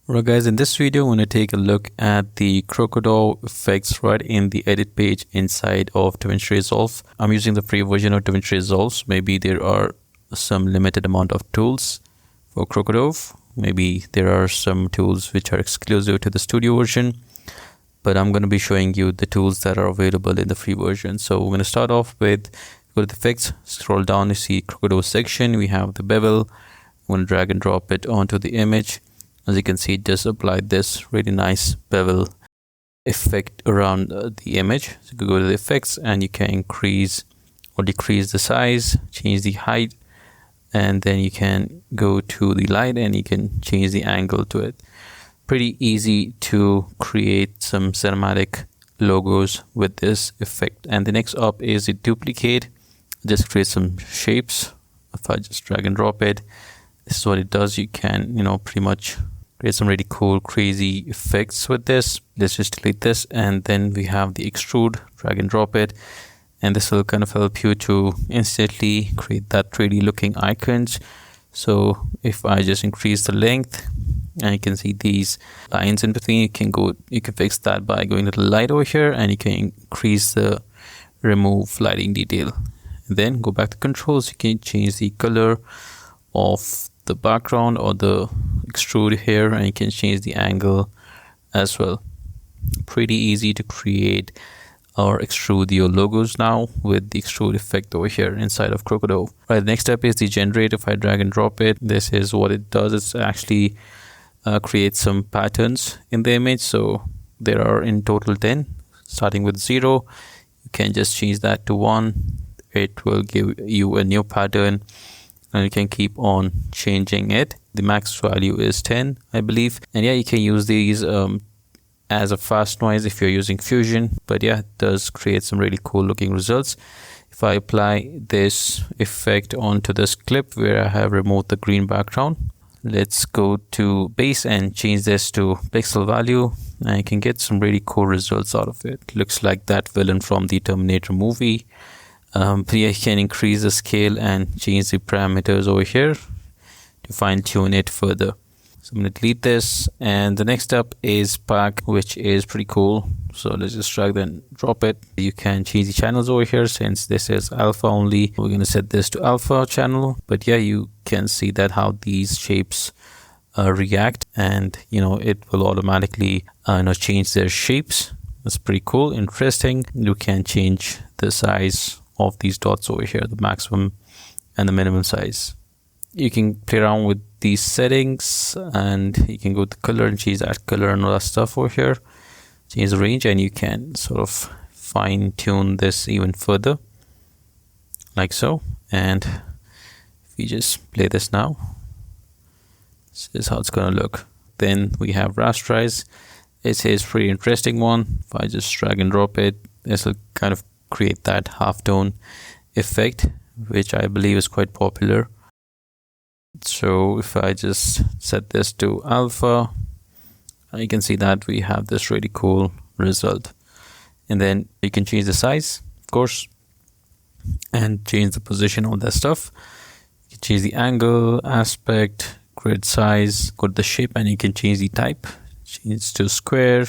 Alright guys, in this video, I'm going to take a look at the Krokodove effects right in the edit page inside of DaVinci Resolve. I'm using the free version of DaVinci Resolve. So maybe there are some limited amount of tools for Krokodove. Maybe there are some tools which are exclusive to the studio version. But I'm going to be showing you the tools that are available in the free version. So we're going to start off with, go to the effects, scroll down, you see Krokodove section. We have the Bevel. I'm going to drag and drop it onto the image. As you can see, it just applied this really nice bevel effect around the image. So you can go to the effects and you can increase or decrease the size, change the height, and then you can go to the light and you can change the angle to it. Pretty easy to create some cinematic logos with this effect. And the next up is the duplicate. Just create some shapes. If I just drag and drop it, this is what it does. You can, pretty much create some really cool, crazy effects with this. Let's just delete this, and then we have the extrude. Drag and drop it, and this will kind of help you to instantly create that 3D looking icons. So if I just increase the length, and you can see these lines in between, you can fix that by going to the light over here, and you can increase the remove lighting detail. And then go back to controls. You can change the color of the background or the extrude here, and you can change the angle as well. Pretty easy to create or extrude your logos now with the extrude effect over here inside of Krokodove. Right, the next step is the generate. If I drag and drop it, this is what it does. It's actually creates some patterns in the image. So there are in total 10, starting with 0. You can just change that to 1. It will give you a new pattern, and you can keep on changing it. The max value is 10, I believe. And yeah, you can use these as a fast noise if you're using Fusion. But yeah, it does create some really cool looking results. If I apply this effect onto this clip where I have removed the green background, let's go to base and change this to pixel value, and you can get some really cool results out of it. Looks like that villain from the Terminator movie. But yeah, you can increase the scale and change the parameters over here to fine tune it further. So I'm going to delete this, and the next up is pack, which is pretty cool. So let's just drag and drop it. You can change the channels over here. Since this is alpha only, we're going to set this to alpha channel. But yeah, you can see that how these shapes react, and it will automatically change their shapes. That's pretty cool, interesting. You can change the size of these dots over here, the maximum and the minimum size. You can play around with these settings, and you can go to color and change that color and all that stuff over here, change the range, and you can sort of fine tune this even further like so. And if we just play this now, this is how it's gonna look. Then we have Rasterize. It's a pretty interesting one. If I just drag and drop it, this will kind of create that halftone effect, which I believe is quite popular. So if I just set this to alpha, you can see that we have this really cool result. And then you can change the size, of course, and change the position, all that stuff. You can change the angle, aspect, grid size, go to the shape, and you can change the type, change to square,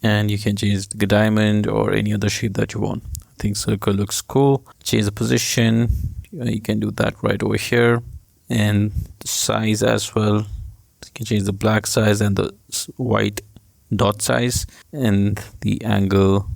and you can change the diamond or any other shape that you want. I think circle looks cool. Change the position, you can do that right over here, and the size as well. You can change the black size and the white dot size, and the angle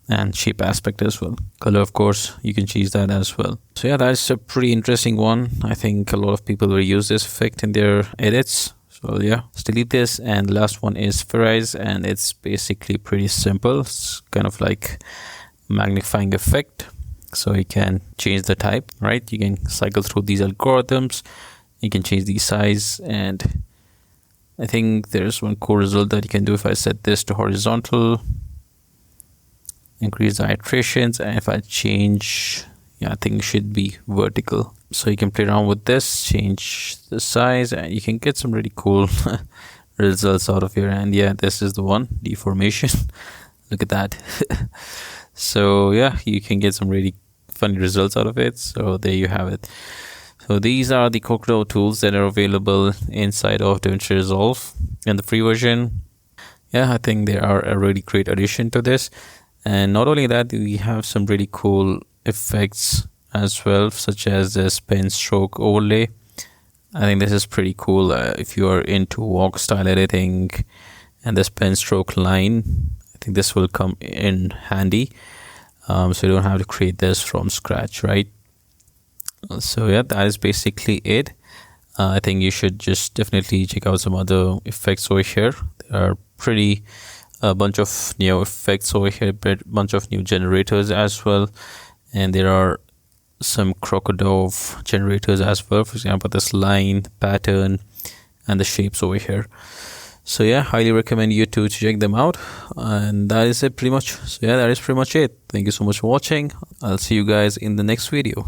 and shape aspect as well. Color, of course, you can change that as well. So yeah, that's a pretty interesting one. I think a lot of people will use this effect in their edits. So yeah, let's delete this. And the last one is Spherize, and it's basically pretty simple. It's kind of like magnifying effect. So you can change the type, right? You can cycle through these algorithms. You can change the size, and I think there's one cool result that you can do. If I set this to horizontal, increase the iterations, and if I change, I think it should be vertical. So you can play around with this, change the size, and you can get some really cool results out of here. And yeah, this is the one, deformation. Look at that. So yeah, you can get some really funny results out of it. So there you have it. So these are the Krokodove tools that are available inside of DaVinci Resolve in the free version. Yeah, I think they are a really great addition to this. And not only that, we have some really cool effects as well, such as this pen stroke overlay. I think this is pretty cool if you are into walk style editing, and this pen stroke line, I think this will come in handy. So you don't have to create this from scratch, right? So yeah, that is basically it. I think you should just definitely check out some other effects over here. There are a bunch of new effects over here, but bunch of new generators as well, and there are some Krokodove generators as well. For example, this line, pattern, and the shapes over here. So yeah, highly recommend you to check them out. And that is it pretty much. So yeah, that is pretty much it. Thank you so much for watching. I'll see you guys in the next video.